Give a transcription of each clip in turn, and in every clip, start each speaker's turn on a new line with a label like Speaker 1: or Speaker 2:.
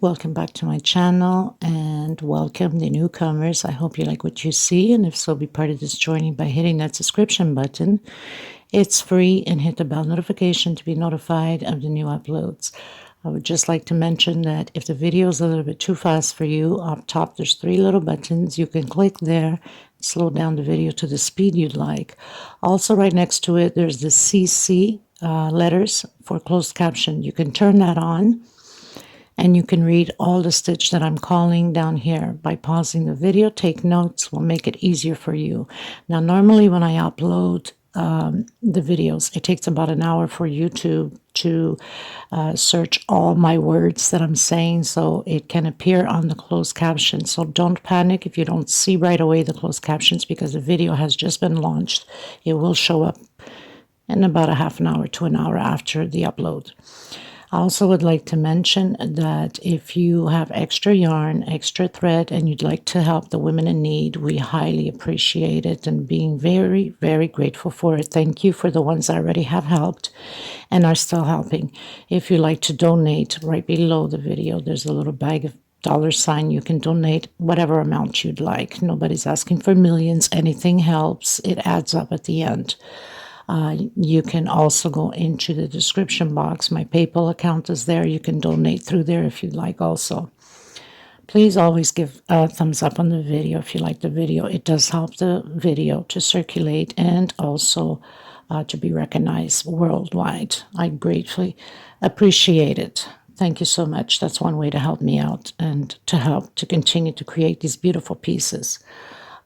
Speaker 1: welcome back to my channel and welcome the newcomers. I hope you like what you see, and if so, be part of this journey by hitting that subscription button. It's free, and hit the bell notification to be notified of the new uploads. I would just like to mention that if the video is a little bit too fast for you, up top there's 3 little buttons. You can click there, slow down the video to the speed you'd like. Also, right next to it, there's the CC letters for closed caption. You can turn that on, and you can read all the stitch that I'm calling down here. By pausing the video, take notes, will make it easier for you. Now, normally when I upload the videos, it takes about an hour for YouTube to search all my words that I'm saying, so it can appear on the closed captions. So don't panic if you don't see right away the closed captions, because the video has just been launched. It will show up in about a half an hour to an hour after the upload. I also would like to mention that if you have extra yarn, extra thread, and you'd like to help the women in need, we highly appreciate it and being very, very grateful for it. Thank you for the ones I already have helped and are still helping. If you'd like to donate, right below the video, there's a little bag of $. You can donate whatever amount you'd like. Nobody's asking for millions. Anything helps. It adds up at the end. You can also go into the description box. My PayPal account is there. You can donate through there if you'd like also. Please always give a thumbs up on the video if you like the video. It does help the video to circulate and also to be recognized worldwide. I gratefully appreciate it. Thank you so much. That's one way to help me out and to help to continue to create these beautiful pieces.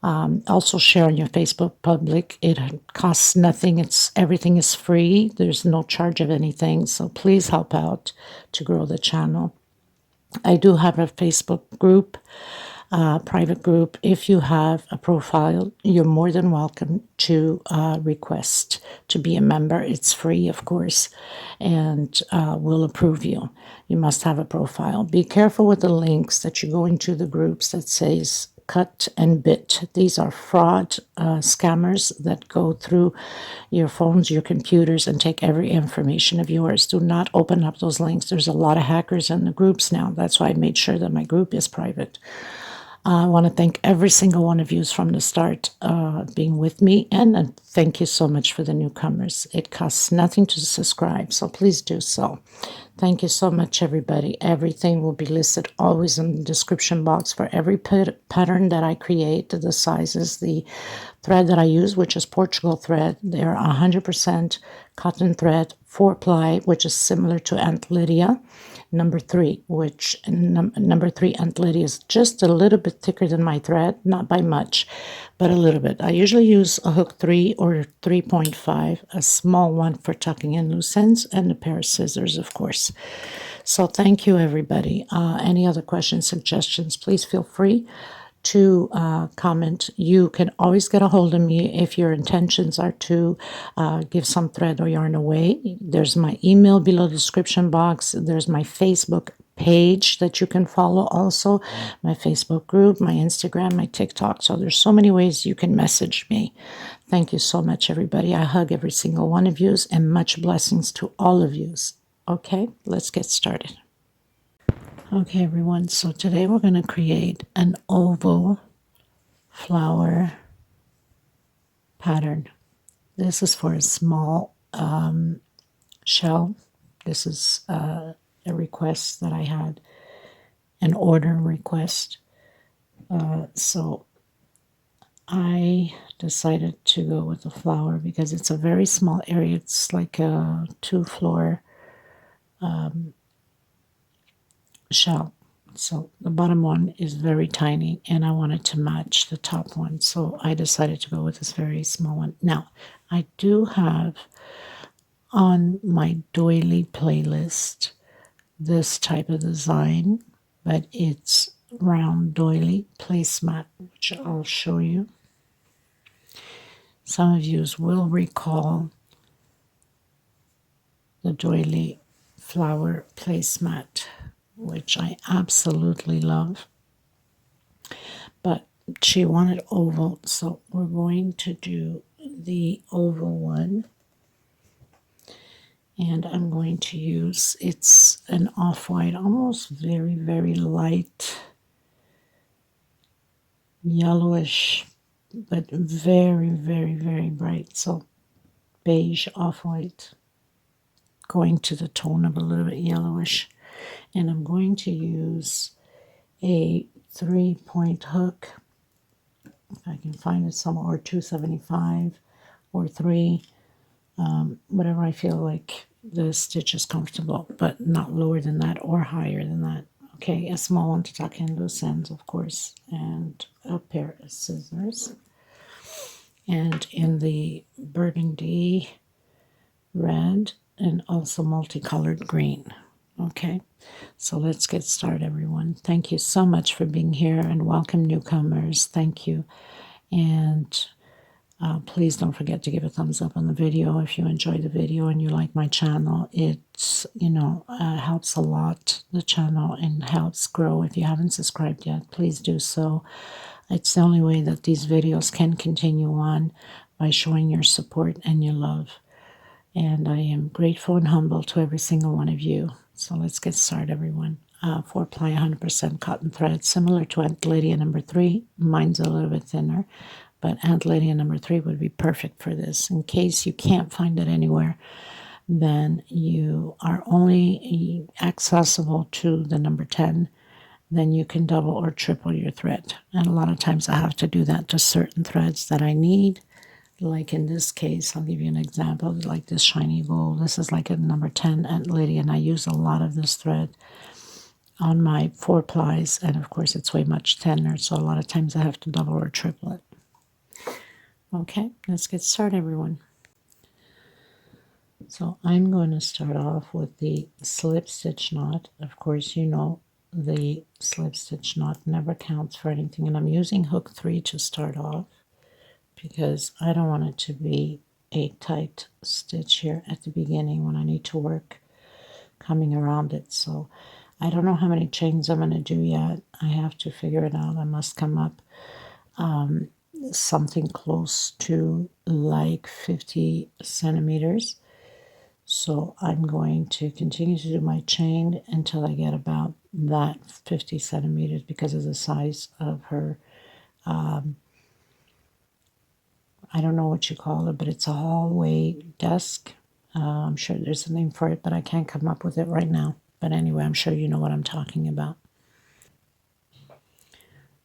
Speaker 1: Also share on your Facebook public. It costs nothing. Everything is free. There's no charge of anything. So please help out to grow the channel. I do have a Facebook group, private group. If you have a profile, you're more than welcome to request to be a member. It's free, of course, and we'll approve you. You must have a profile. Be careful with the links that you go into the groups that says cut and bit. These are fraud scammers that go through your phones, your computers, and take every information of yours. Do not open up those links. There's a lot of hackers in the groups now. That's why I made sure that my group is private. I want to thank every single one of you from the start being with me, and thank you so much for the newcomers. It costs nothing to subscribe, so please do so. Thank you so much, everybody. Everything will be listed always in the description box for every pattern that I create, the sizes, the thread that I use, which is Portugal thread. They're 100% cotton thread, 4-ply, which is similar to Aunt Lydia. Number 3, which number 3 Aunt Lydia is just a little bit thicker than my thread, not by much, but a little bit. I usually use a hook 3 or 3.5, a small one for tucking in loose ends, and a pair of scissors, of course. So thank you, everybody. Any other questions, suggestions, please feel free to comment. You can always get a hold of me if your intentions are to give some thread or yarn away. There's my email below the description box. There's my Facebook page that you can follow also, my Facebook group, my Instagram, my TikTok. So there's so many ways you can message me. Thank you so much, everybody. I hug every single one of you, and much blessings to all of you. Okay, let's get started. Okay, everyone, so today we're going to create an oval flower pattern. This is for a small shell. This is a request that I had, an order request. So I decided to go with the flower because it's a very small area. It's like a 2-floor shell. So the bottom one is very tiny, and I wanted to match the top one, so I decided to go with this very small one. Now, I do have on my Doily playlist this type of design, but it's round doily placemat, which I'll show you. Some of you will recall the Doily flower placemat, which I absolutely love. But she wanted oval, so we're going to do the oval one. And I'm going to use, it's an off-white, almost very, very light yellowish, but very, very, very bright. So beige off-white, going to the tone of a little bit yellowish. And I'm going to use a 3-point hook, if I can find it somewhere, or 275 or 3, whatever I feel like the stitch is comfortable, but not lower than that or higher than that. Okay, a small one to tuck in loose ends, of course, and a pair of scissors. And in the burgundy red and also multicolored green. Okay, so let's get started, everyone. Thank you so much for being here, and welcome newcomers. Thank you. And please don't forget to give a thumbs up on the video if you enjoy the video and you like my channel. It's, helps a lot, the channel, and helps grow. If you haven't subscribed yet, please do so. It's the only way that these videos can continue on, by showing your support and your love. And I am grateful and humble to every single one of you. So let's get started, everyone. 4-ply 100% cotton thread, similar to Aunt Lydia number 3. Mine's a little bit thinner, but Aunt Lydia number 3 would be perfect for this. In case you can't find it anywhere, then you are only accessible to the number 10, then you can double or triple your thread. And a lot of times I have to do that to certain threads that I need. Like in this case, I'll give you an example, like this shiny gold. This is like a number 10 Aunt Lydia, and I use a lot of this thread on my 4-plies, and of course it's way much thinner, so a lot of times I have to double or triple it. Okay, let's get started, everyone. So I'm going to start off with the slip stitch knot. Of course, you know the slip stitch knot never counts for anything, and I'm using hook 3 to start off, because I don't want it to be a tight stitch here at the beginning when I need to work coming around it. So I don't know how many chains I'm going to do yet. I have to figure it out. I must come up something close to like 50 centimeters. So I'm going to continue to do my chain until I get about that 50 centimeters because of the size of her I don't know what you call it, but it's a hallway desk. I'm sure there's a name for it, but I can't come up with it right now. But anyway, I'm sure you know what I'm talking about.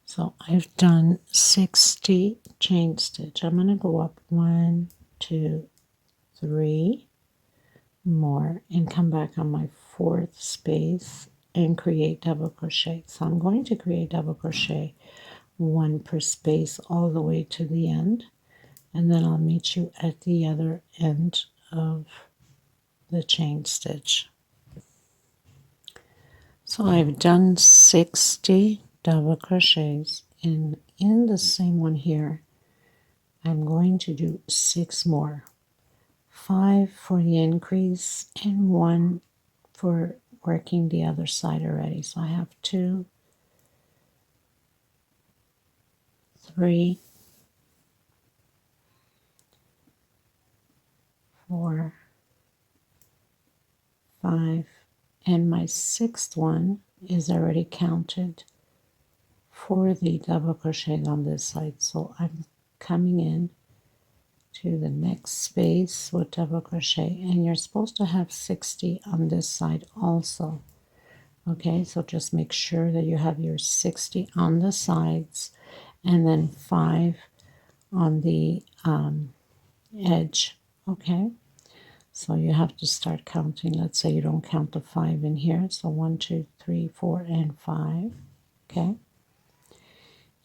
Speaker 1: So I've done 60 chain stitch. I'm going to go up 1, 2, 3 more and come back on my 4th space and create double crochet. So I'm going to create double crochet 1 per space all the way to the end. And then I'll meet you at the other end of the chain stitch. So I've done 60 double crochets, and in the same one here, I'm going to do 6 more. 5 for the increase and 1 for working the other side already. So I have 2, 3, 4, 5, and my 6th one is already counted for the double crochet on this side. So I'm coming in to the next space with double crochet, and you're supposed to have 60 on this side also. Okay, so just make sure that you have your 60 on the sides and then 5 on the edge. Okay, so you have to start counting. Let's say you don't count the 5 in here. So 1, 2, 3, 4, and 5. Okay,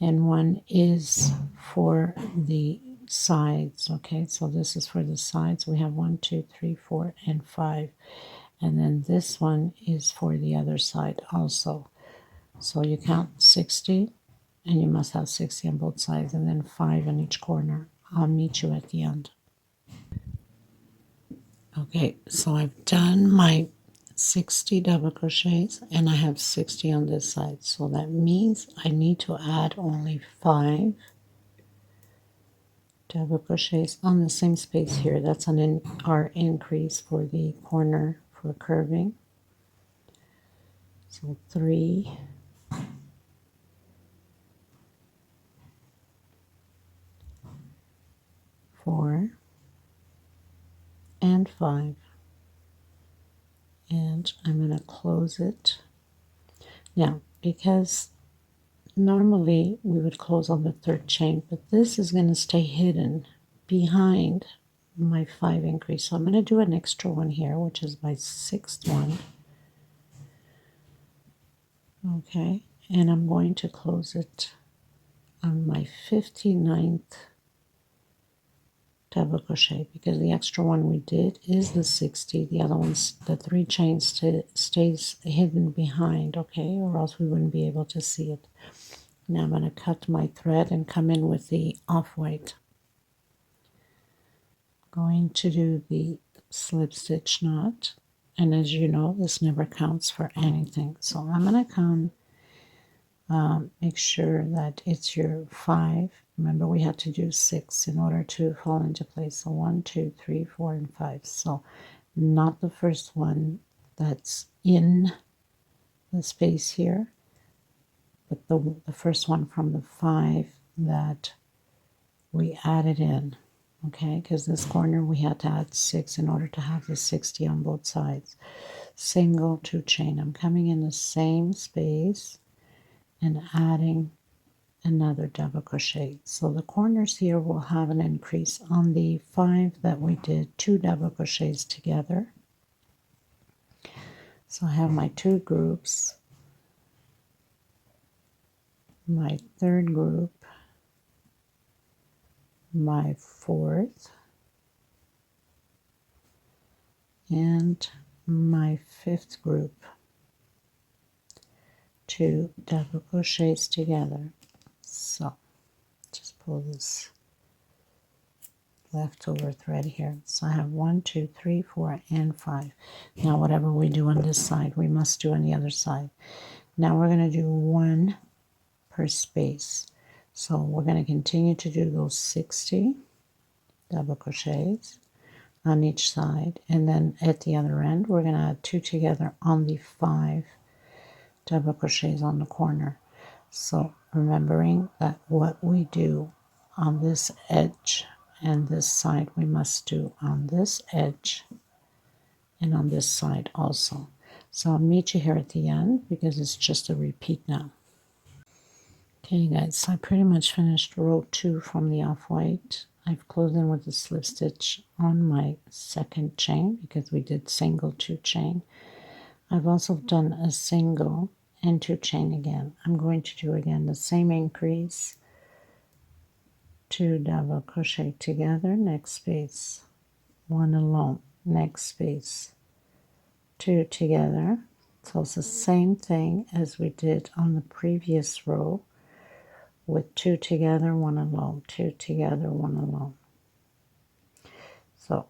Speaker 1: and 1 is for the sides. Okay, so this is for the sides. We have 1, 2, 3, 4, and 5. And then this one is for the other side also. So you count 60, and you must have 60 on both sides, and then 5 on each corner. I'll meet you at the end. Okay, so I've done my 60 double crochets, and I have 60 on this side. So that means I need to add only 5 double crochets on the same space here. That's our increase for the corner for curving. So 3, 4, and 5. And I'm going to close it. Now, because normally we would close on the 3rd chain, but this is going to stay hidden behind my 5 increase. So I'm going to do an extra one here, which is my 6th one. Okay, and I'm going to close it on my 59th double crochet, because the extra one we did is the 60. The other one's the 3 chains stays hidden behind, okay, or else we wouldn't be able to see it. Now I'm going to cut my thread and come in with the off-white. Going to do the slip stitch knot, and as you know, this never counts for anything. So I'm going to come, make sure that it's your 5. Remember, we had to do 6 in order to fall into place. So 1, 2, 3, 4, and 5. So not the first one that's in the space here, but the first one from the 5 that we added in. Okay, because this corner we had to add 6 in order to have the 60 on both sides. Single 2 chain. I'm coming in the same space and adding another double crochet. So the corners here will have an increase on the 5 that we did 2 double crochets together. So I have my 2 groups, my 3rd group, my 4th, and my 5th group. 2 double crochets together. So just pull this leftover thread here. So I have 1, 2, 3, 4, and 5. Now whatever we do on this side, we must do on the other side. Now we're going to do 1 per space. So we're going to continue to do those 60 double crochets on each side, and then at the other end we're going to add 2 together on the 5 double crochets on the corner. So remembering that what we do on this edge and this side, we must do on this edge and on this side also. So I'll meet you here at the end because it's just a repeat now. Okay guys, so I pretty much finished row 2 from the off-white. I've closed in with the slip stitch on my 2nd chain because we did single 2 chain. I've also done a single and 2 chain again. I'm going to do again the same increase, 2 double crochet together, next space, 1 alone, next space, 2 together. So it's the same thing as we did on the previous row with 2 together, 1 alone, 2 together, 1 alone. So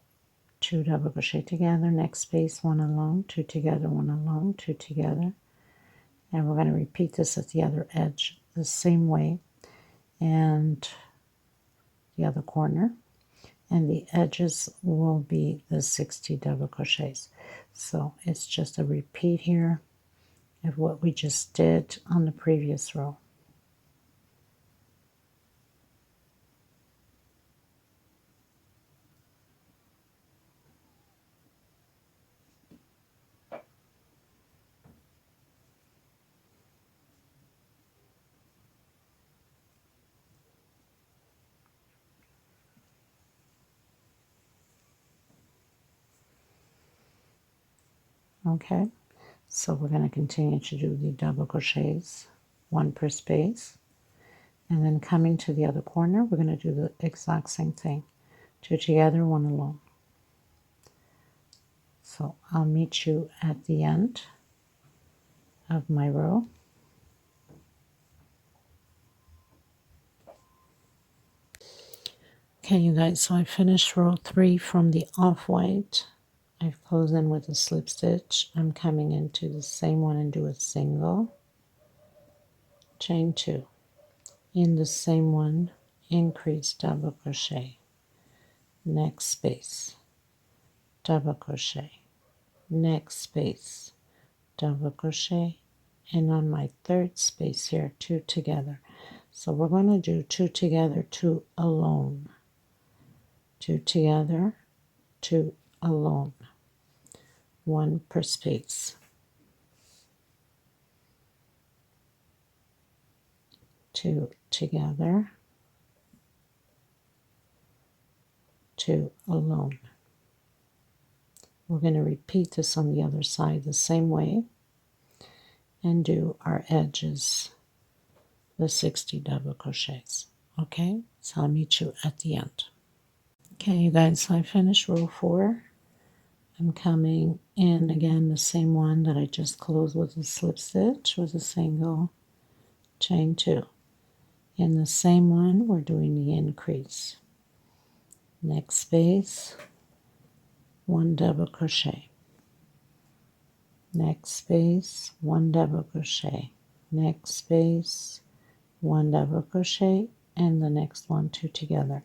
Speaker 1: 2 double crochet together, next space, 1 alone, 2 together, 1 alone, 2 together. And we're going to repeat this at the other edge the same way, and the other corner, and the edges will be the 60 double crochets. So it's just a repeat here of what we just did on the previous row. Okay, so we're going to continue to do the double crochets, 1 per space, and then coming to the other corner, we're going to do the exact same thing, 2 together, 1 alone. So I'll meet you at the end of my row. Okay, you guys, so I finished row 3 from the off-white. I've closed in with a slip stitch. I'm coming into the same one and do a single, chain 2, in the same one, increase, double crochet, next space, double crochet, next space, double crochet, and on my third space here, 2 together. So we're going to do 2 together, 2 alone, 2 together, 2 alone, 1 per space, 2 together, 2 alone. We're going to repeat this on the other side the same way and do our edges, the 60 double crochets. Okay, so I'll meet you at the end. Okay, you guys, so I finished row 4. I'm coming in again the same one that I just closed with a slip stitch with a single, chain 2. In the same one, we're doing the increase. Next space, 1 double crochet. Next space, 1 double crochet. Next space, 1 double crochet, and the next one 2 together.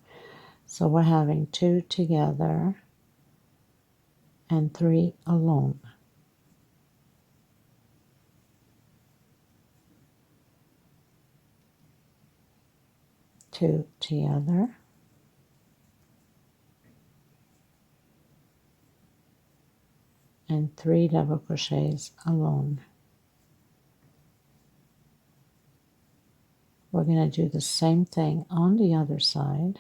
Speaker 1: So we're having 2 together and 3 alone. Two together and 3 double crochets alone. We're going to do the same thing on the other side.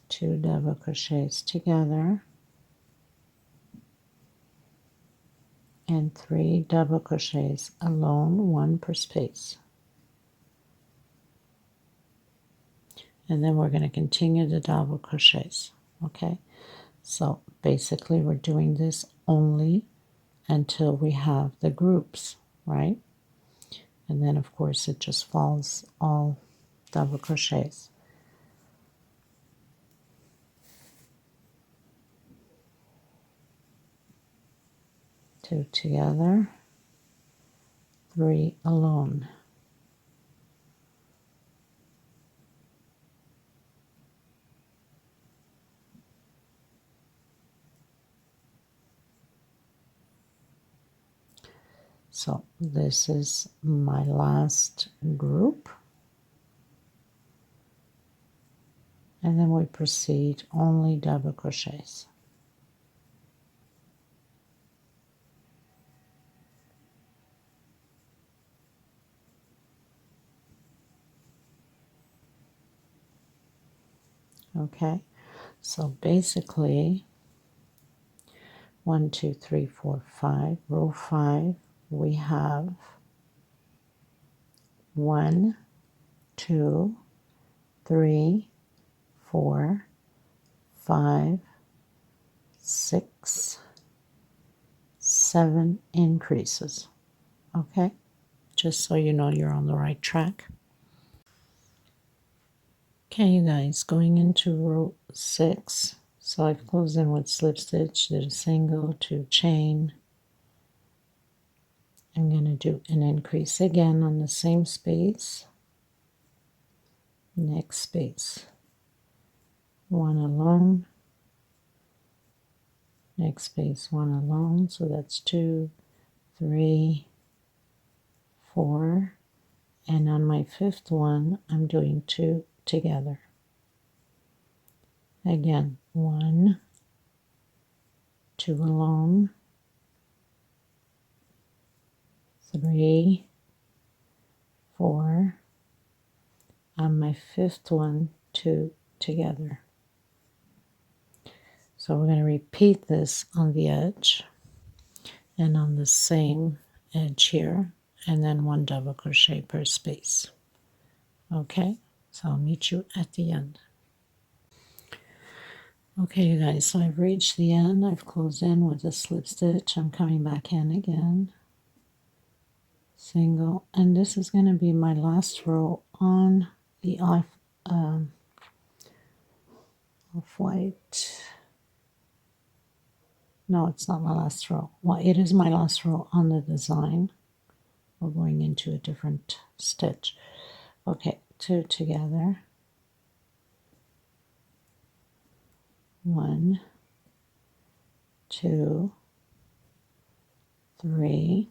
Speaker 1: Two double crochets together and 3 double crochets alone, 1 per space. And then we're going to continue the double crochets. Okay, so basically we're doing this only until we have the groups, right? And then of course it just falls all double crochets. Two together, 3 alone. So this is my last group. And then we proceed only double crochets. Okay, so basically 1, 2, 3, 4, 5, row 5, we have 1, 2, 3, 4, 5, 6, 7 increases. Okay, just so you know you're on the right track. Okay, you guys, going into row 6, so I've closed in with slip stitch, did a single, 2 chain. I'm going to do an increase again on the same space, next space, 1 alone, next space, 1 alone, so that's 2, 3, 4, and on my 5th one I'm doing 2 together. Again, 1, 2 alone, 3, 4, on my 5th one 2 together. So we're going to repeat this on the edge and on the same edge here, and then 1 double crochet per space. Okay, so I'll meet you at the end. Okay, you guys, so I've reached the end. I've closed in with a slip stitch. I'm coming back in again, single, and this is going to be my last row on the off-white. No, it's not my last row. Well, it is my last row on the design. We're going into a different stitch. Okay, 2 together. 1, 2, 3,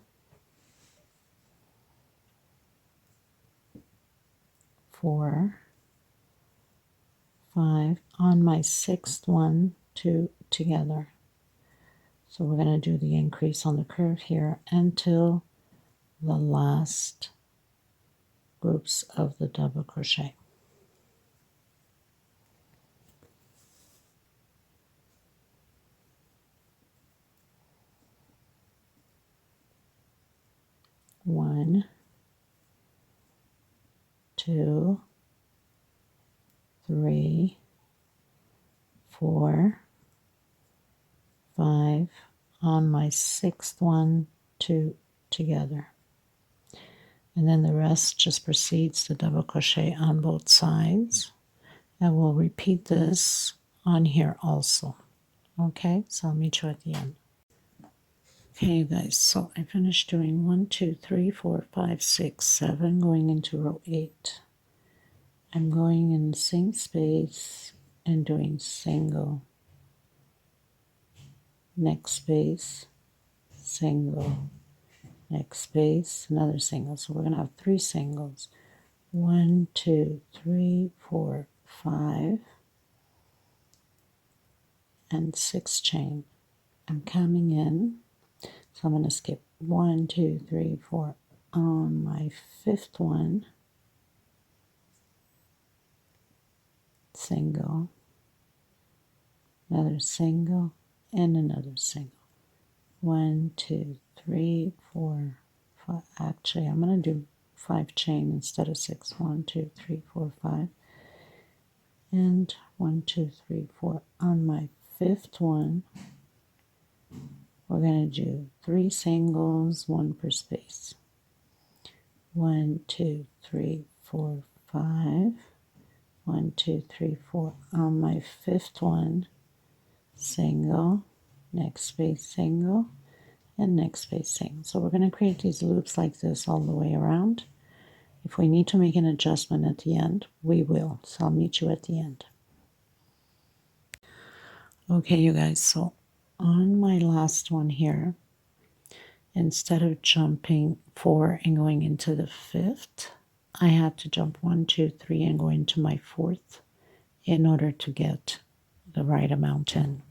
Speaker 1: 4, 5. On my 6th one, 2 together. So we're going to do the increase on the curve here until the last groups of the double crochet. One, 2, 3, 4, 5. On my 6th one, 2 together. And then the rest just proceeds to double crochet on both sides. And we'll repeat this on here also. Okay, so I'll meet you at the end. Okay, you guys, so I finished doing 1, 2, 3, 4, 5, 6, 7, going into row 8. I'm going in the same space and doing single, next space, single, next space, another single. So we're going to have 3 singles. 1, 2, 3, 4, 5, and 6 chain. I'm coming in, so I'm going to skip 1, 2, 3, 4 on my 5th one, single, another single, and another single. 1, 2, 3, 4, 5. Actually, I'm going to do 5 chain instead of 6. 1, 2, 3, 4, 5. And 1, 2, 3, 4. On my 5th one, we're going to do 3 singles, 1 per space. 1, 2, 3, 4, 5. 1, 2, 3, 4. On my 5th one, single, next space single, and next space single. So we're going to create these loops like this all the way around. If we need to make an adjustment at the end, we will. So I'll meet you at the end. Okay, you guys, so on my last one here, instead of jumping 4 and going into the 5th, I had to jump 1, 2, 3 and go into my 4th in order to get the right amount in.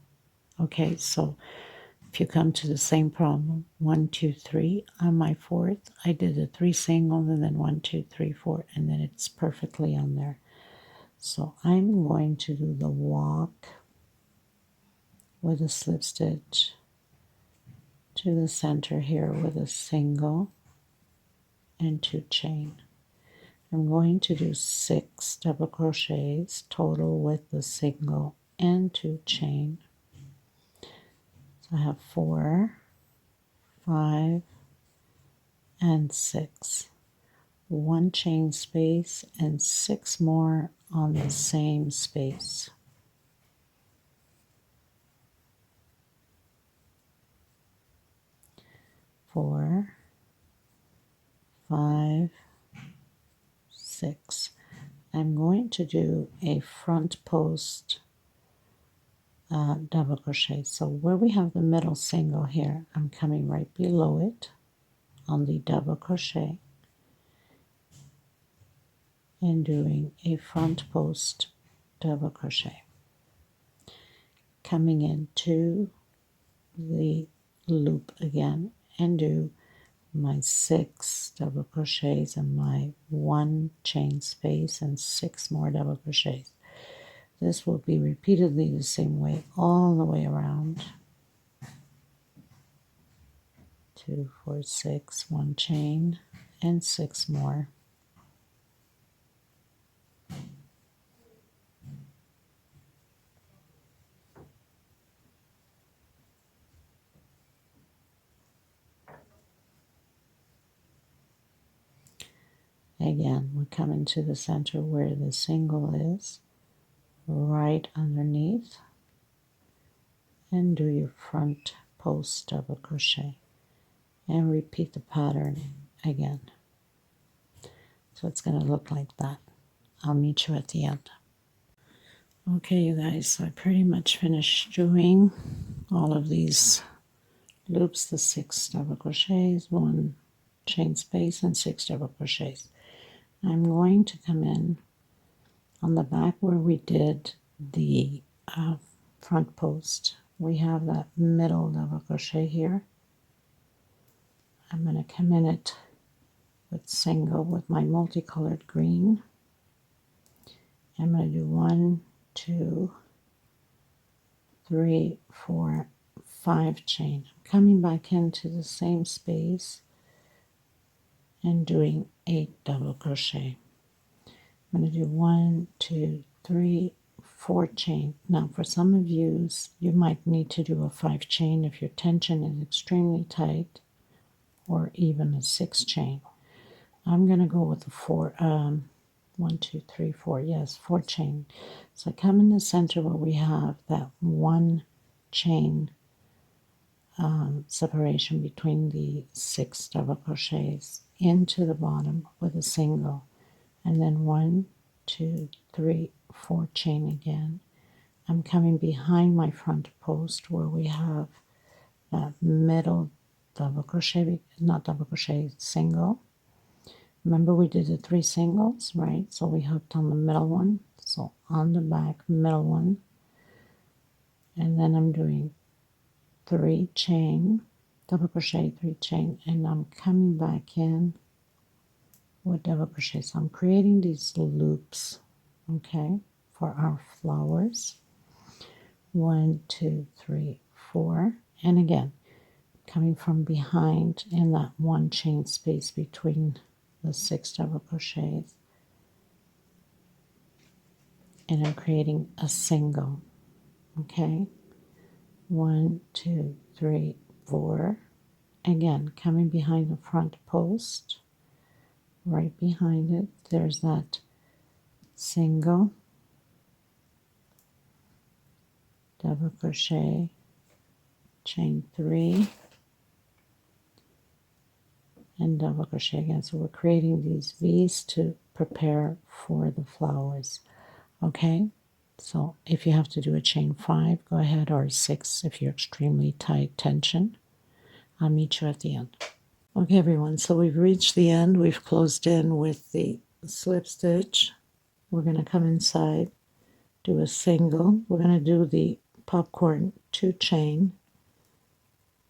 Speaker 1: Okay, so if you come to the same problem, 1, 2, 3 on my 4th, I did a 3 single and then 1, 2, 3, 4, and then it's perfectly on there. So I'm going to do the walk with a slip stitch to the center here with a single and 2 chain. I'm going to do 6 double crochets total with the single and 2 chain. So I have 4, 5, and 6. 1 chain space and 6 more on the same space. Four, 5, 6. I'm going to do a front post double crochet. So where we have the middle single here, I'm coming right below it on the double crochet and doing a front post double crochet. Coming into the loop again and do my 6 double crochets and my 1 chain space and 6 more double crochets. This will be repeatedly the same way all the way around. 2, 4, 6, 1 chain and 6 more. Again, we're coming to the center where the single is. right underneath and do your front post double crochet and repeat the pattern again. So it's going to look like that. I'll meet you at the end. Okay, you guys, so I pretty much finished doing all of these loops, the 6 double crochets, 1 chain space, and 6 double crochets. I'm going to come in on the back where we did the front post. We have that middle double crochet here. I'm going to come in it with single with my multicolored green. I'm going to do 1, 2, 3, 4, 5 chain. I'm coming back into the same space and doing 8 double crochet. I'm going to do 1, 2, 3, 4 chain. Now for some of you might need to do a 5 chain if your tension is extremely tight, or even a 6 chain. I'm going to go with a 4, 1, 2, 3, 4, yes, 4 chain. So I come in the center where we have that 1 chain separation between the 6 double crochets into the bottom with a single, and then 1, 2, 3, 4 chain again. I'm coming behind my front post where we have that middle double crochet, not double crochet, single. Remember we did the 3 singles, right? So we hooked on the middle one, so on the back, middle one, and then I'm doing 3 chain, double crochet, 3 chain, and I'm coming back in with double crochet. So I'm creating these loops, okay, for our flowers. 1, 2, 3, 4, and again, coming from behind in that 1 chain space between the 6 double crochets, and I'm creating a single, okay, 1, 2, 3, 4, again, coming behind the front post, right behind it, there's that single, double crochet, chain 3, and double crochet again. So we're creating these V's to prepare for the flowers. Okay, so if you have to do a chain 5, go ahead, or 6 if you're extremely tight tension. I'll meet you at the end. Okay, everyone, so we've reached the end. We've closed in with the slip stitch. We're going to come inside, do a single. We're going to do the popcorn 2 chain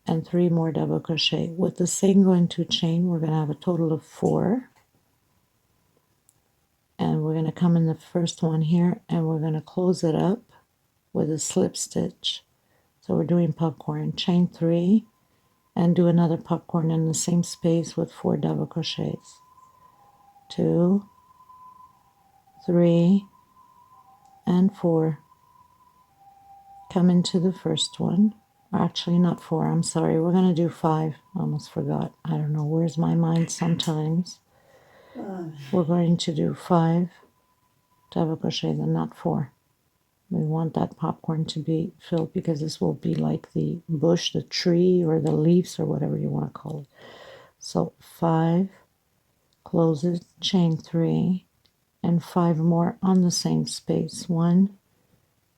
Speaker 1: and 3 more double crochet. With the single and 2 chain, we're going to have a total of 4. And we're going to come in the first one here, and we're going to close it up with a slip stitch. So we're doing popcorn, chain 3, and do another popcorn in the same space with 4 double crochets. 2, 3, and 4. Come into the first one. Actually, not 4, I'm sorry. We're going to do 5. Almost forgot. I don't know. Where's my mind sometimes? We're going to do 5 double crochet, then not 4. We want that popcorn to be filled because this will be like the bush, the tree, or the leaves, or whatever you want to call it. So 5, close it, chain 3, and 5 more on the same space. 1,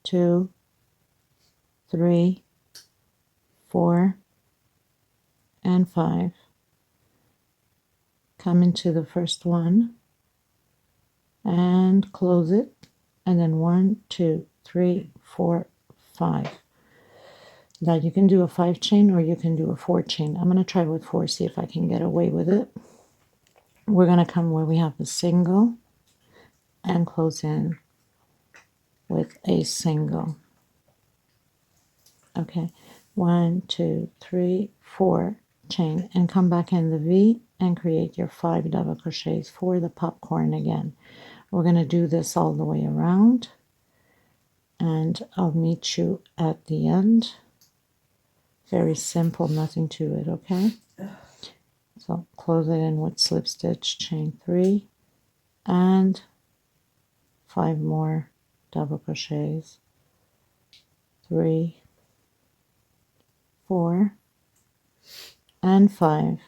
Speaker 1: 2, 3, 4, and 5. Come into the first one and close it, and then 1, 2, 3, 4, 5. Now you can do a 5 chain or you can do a 4 chain. I'm going to try with 4, see if I can get away with it. We're going to come where we have the single and close in with a single. Okay, 1, 2, 3, 4 chain, and come back in the V and create your 5 double crochets for the popcorn again. We're going to do this all the way around, and I'll meet you at the end. Very simple, nothing to it, okay? So close it in with slip stitch, chain 3, and 5 more double crochets, 3, 4, and 5,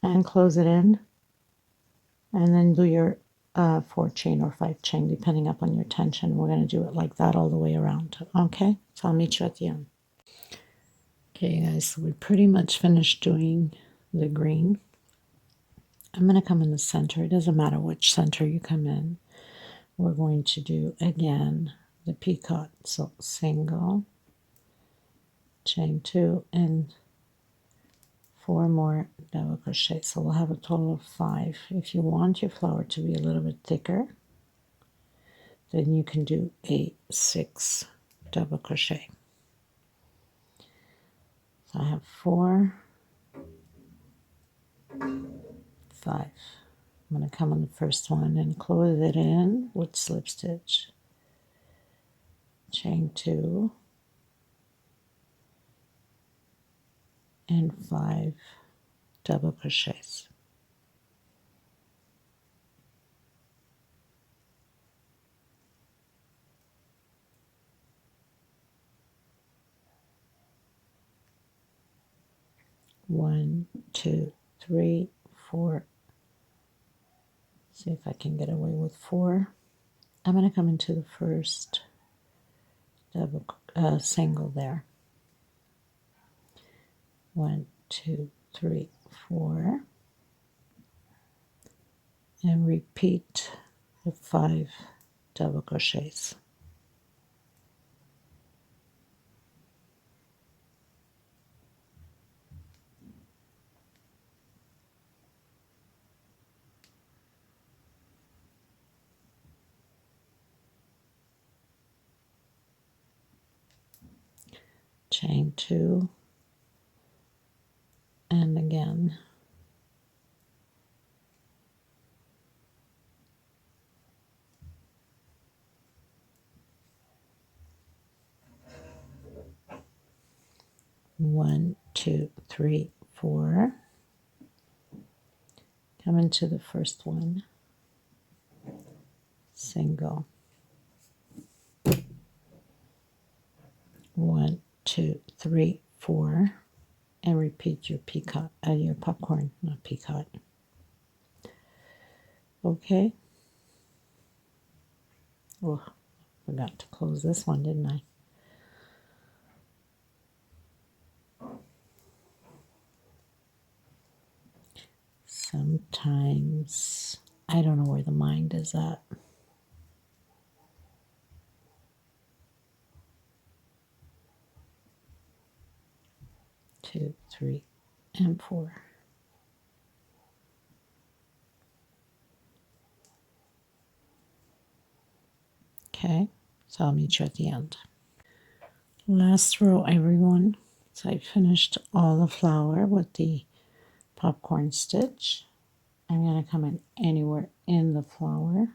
Speaker 1: and close it in, and then do your 4 chain or 5 chain depending upon your tension. We're going to do it like that all the way around. Okay, so I'll meet you at the end. Okay guys, so we pretty much finished doing the green. I'm going to come in the center. It doesn't matter which center you come in. We're going to do again the peacock. So single, chain 2, and 4 more double crochet. So we'll have a total of 5. If you want your flower to be a little bit thicker, then you can do a 6 double crochet. So I have 4, 5. I'm going to come on the first one and close it in with slip stitch, chain 2, and 5 double crochets. One, 2, 3, 4. See if I can get away with 4. I'm going to come into the first double single there. 1, 2, 3, 4, and repeat the 5 double crochets. Chain 2, and again. One, 2, 3, 4. Come into the first one, single. 1, 2, 3, 4, and repeat your peacock, your popcorn, not peacock. Okay. Oh, forgot to close this one, didn't I? Sometimes I don't know where the mind is at. Two, 3, and 4. Okay, so I'll meet you at the end. Last row, everyone. So I finished all the flower with the popcorn stitch. I'm going to come in anywhere in the flower.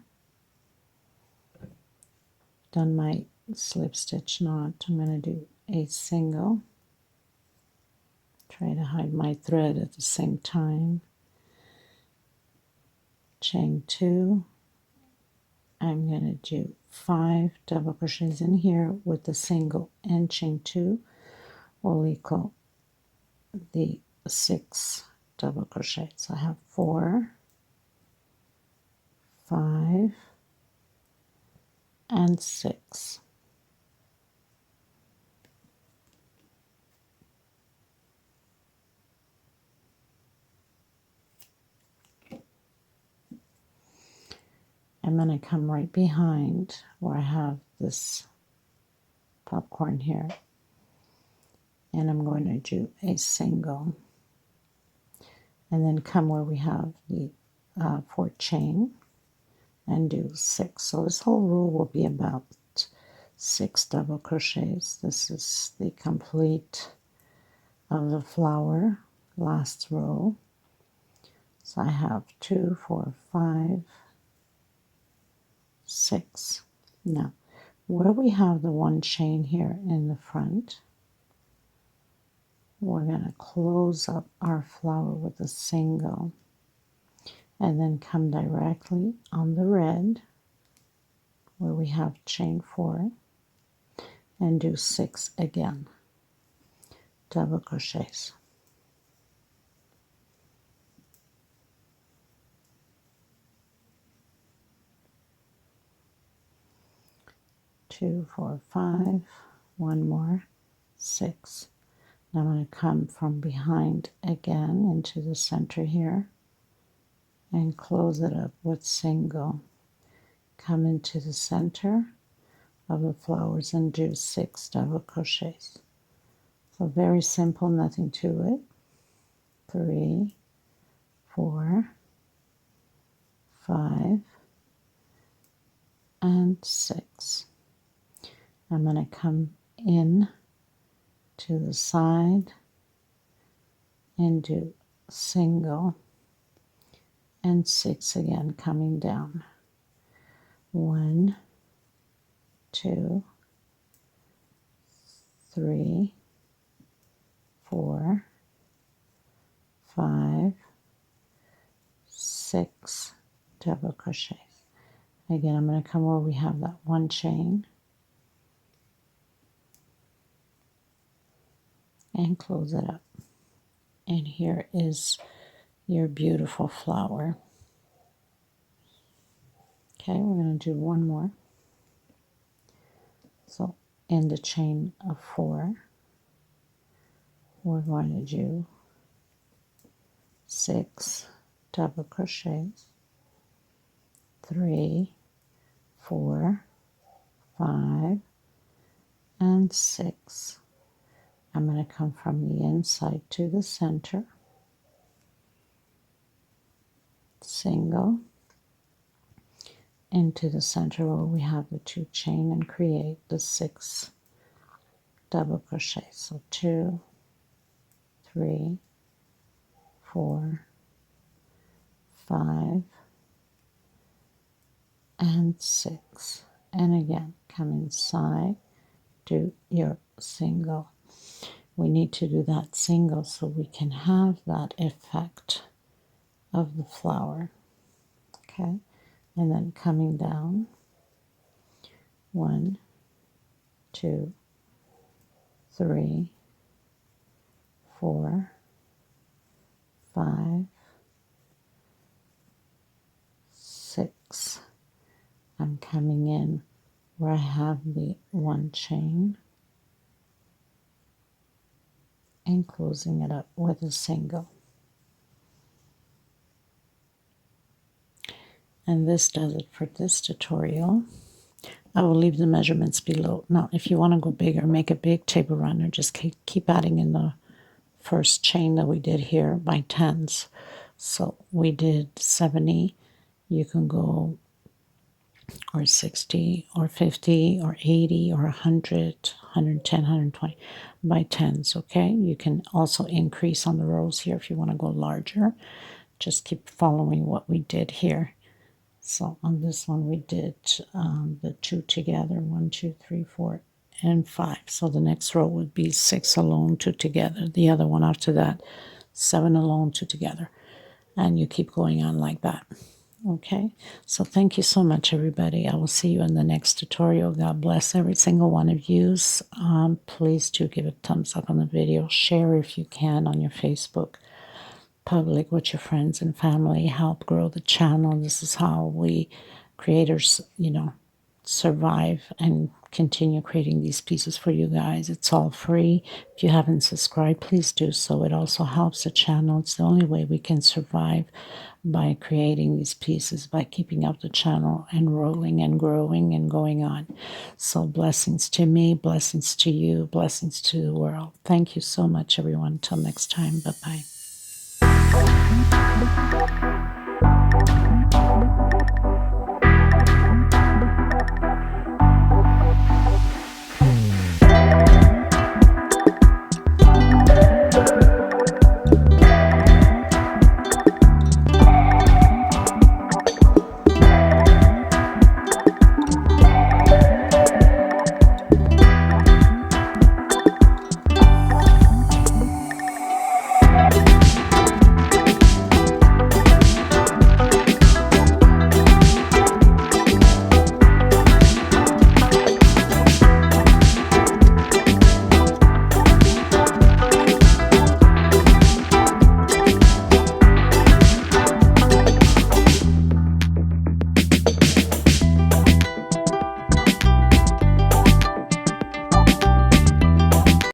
Speaker 1: Done my slip stitch knot. I'm going to do a single. Try to hide my thread at the same time. Chain 2. I'm going to do 5 double crochets in here with the single and chain 2 will equal the 6 double crochets. So I have 4, 5, and 6. I'm going to come right behind where I have this popcorn here, and I'm going to do a single, and then come where we have the 4 chain and do 6. So this whole row will be about 6 double crochets. This is the complete of the flower, last row. So I have 2, 4, 5, 6. Now, where we have the 1 chain here in the front, we're going to close up our flower with a single and then come directly on the red where we have chain 4 and do 6 again, double crochets. Two, 4, 5, one more, 6. Now I'm going to come from behind again into the center here and close it up with single. Come into the center of the flowers and do 6 double crochets. So very simple, nothing to it. 3, 4, 5, and 6. I'm going to come in to the side and do single and 6 again, coming down. 1, 2, 3, 4, 5, 6 double crochets. Again, I'm going to come where we have that one chain and close it up. And here is your beautiful flower. Okay, we're going to do one more. So in the chain of 4, we're going to do 6 double crochets, 3, 4, 5, and 6. I'm going to come from the inside to the center, single, into the center where we have the 2 chain and create the 6 double crochet. So 2, 3, 4, 5, and 6. And again, come inside, do your single. We need to do that single so we can have that effect of the flower. Okay, and then coming down, 1, 2, 3, 4, 5, 6. I'm coming in where I have the 1 chain and closing it up with a single. And this does it for this tutorial. I will leave the measurements below. Now, if you want to go bigger, make a big table runner. Just keep adding in the first chain that we did here by tens. So we did 70. You can go or 60 or 50 or 80 or 100, 110, 120 by tens, okay? You can also increase on the rows here if you want to go larger. Just keep following what we did here. So on this one we did the 2 together, 1, 2, 3, 4, and 5. So the next row would be 6 alone, 2 together. The other one after that, 7 alone, 2 together. And you keep going on like that. Okay, so thank you so much, everybody. I will see you in the next tutorial. God bless every single one of you. Please do give a thumbs up on the video. Share if you can on your Facebook public with your friends and family. Help grow the channel. This is how we creators, survive and continue creating these pieces for you guys. It's all free. If you haven't subscribed, please do so. It also helps the channel. It's the only way we can survive, by creating these pieces, by keeping up the channel and rolling and growing and going on. So blessings to me, blessings to you, blessings to the world. Thank you so much, everyone. Until next time, bye-bye.